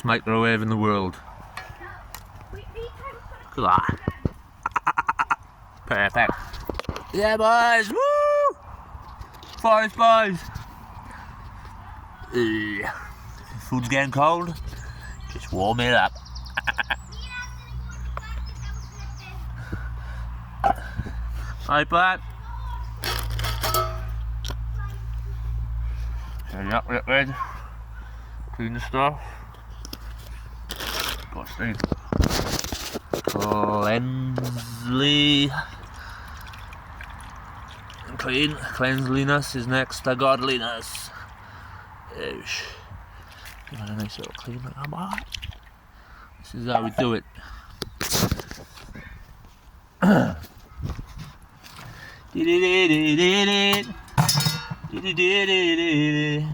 microwave in the world. Look at that. Perfect. Yeah, boys. Woo! Forest boys. Food's getting cold. Just warm it up. Right, bud. Get red. Clean the stuff. Busting. Cleansly. Clean. Cleanliness is next to godliness. Oosh. Give it a nice little clean like that, boy. This is how we do it. Did it.